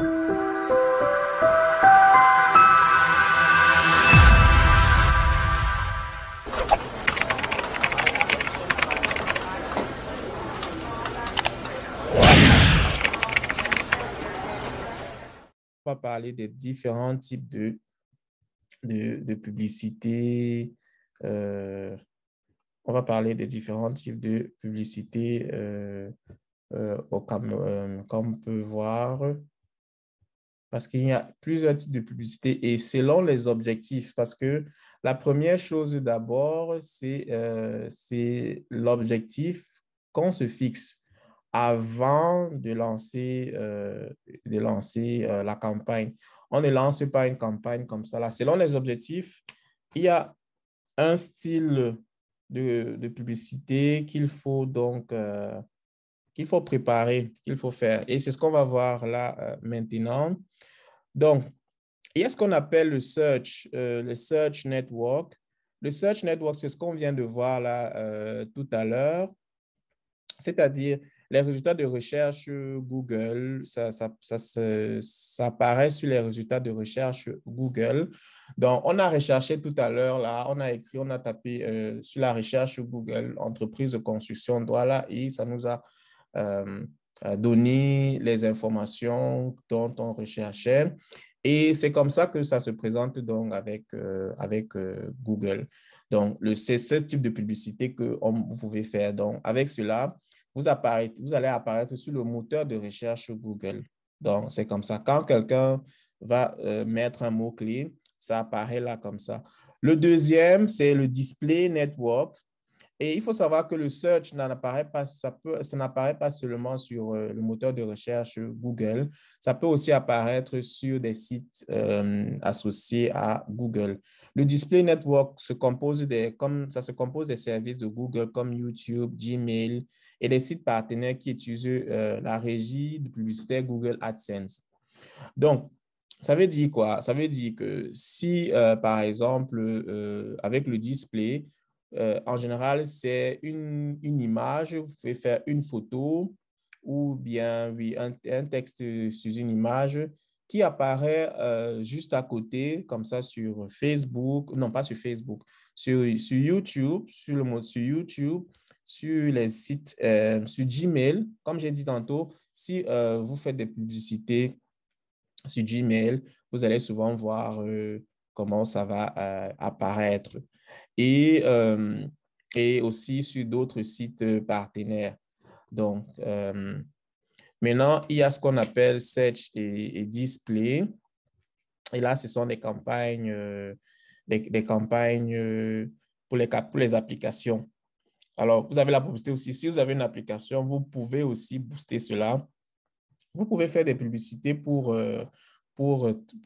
On va parler des différents types de publicité. On va parler des différents types de publicité comme on peut voir, parce qu'il y a plusieurs types de publicité et selon les objectifs, parce que la première chose d'abord, c'est l'objectif qu'on se fixe avant de lancer la campagne. On ne lance pas une campagne comme ça. Là. Selon les objectifs, il y a un style de publicité qu'il faut donc qu'il faut préparer, qu'il faut faire. Et c'est ce qu'on va voir là maintenant. Donc, il y a ce qu'on appelle le search network. Le search network, c'est ce qu'on vient de voir là tout à l'heure. C'est-à-dire, les résultats de recherche Google, ça apparaît sur les résultats de recherche Google. Donc, on a recherché tout à l'heure, là, on a tapé sur la recherche Google, entreprise de construction, voilà, et ça nous a donné les informations dont on recherchait. Et c'est comme ça que ça se présente donc avec Google. Donc, c'est ce type de publicité que vous pouvez faire. Donc, avec cela, vous allez apparaître sur le moteur de recherche Google. Donc, c'est comme ça. Quand quelqu'un va mettre un mot-clé, ça apparaît là comme ça. Le deuxième, c'est le display network. Et il faut savoir que le search n'apparaît pas, ça n'apparaît pas seulement sur le moteur de recherche Google, ça peut aussi apparaître sur des sites associés à Google. Le display network se compose des services de Google comme YouTube, Gmail et des sites partenaires qui utilisent la régie de publicité Google AdSense. Donc, ça veut dire quoi? Ça veut dire que si, par exemple, avec le display, en général, c'est une image, vous pouvez faire une photo ou bien oui, un texte sur une image qui apparaît juste à côté, comme ça sur Facebook, non pas sur Facebook, sur YouTube, sur le mode sur YouTube, sur les sites, sur Gmail, comme j'ai dit tantôt, si vous faites des publicités sur Gmail, vous allez souvent voir comment ça va apparaître. Et aussi sur d'autres sites partenaires. Donc, maintenant, il y a ce qu'on appelle Search et Display. Et là, ce sont des campagnes, des campagnes pour les applications. Alors, vous avez la publicité aussi. Si vous avez une application, vous pouvez aussi booster cela. Vous pouvez faire des publicités pour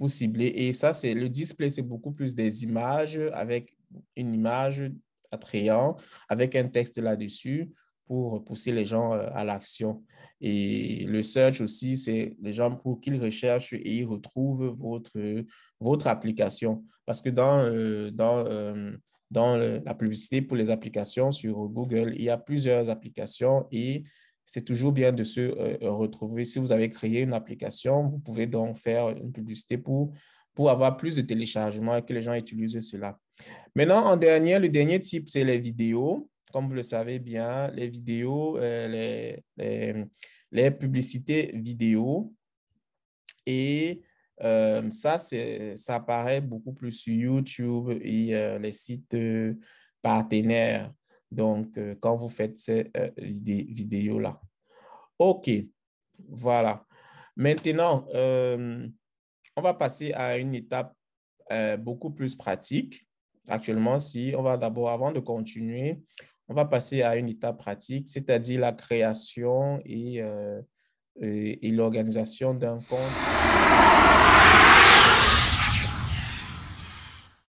cibler. Et ça, c'est le display, c'est beaucoup plus des images avec une image attrayante, avec un texte là-dessus pour pousser les gens à l'action. Et le search aussi, c'est les gens pour qu'ils recherchent et ils retrouvent votre application. Parce que dans la publicité pour les applications sur Google, il y a plusieurs applications et c'est toujours bien de se retrouver. Si vous avez créé une application, vous pouvez donc faire une publicité pour avoir plus de téléchargements et que les gens utilisent cela. Maintenant, le dernier type, c'est les vidéos. Comme vous le savez bien, les vidéos, les publicités vidéo. Et ça apparaît beaucoup plus sur YouTube et les sites partenaires. Donc, quand vous faites ces vidéos-là. OK, voilà. Maintenant, on va passer à une étape beaucoup plus pratique. Actuellement, on va d'abord, avant de continuer, on va passer à une étape pratique, c'est-à-dire la création et l'organisation d'un compte.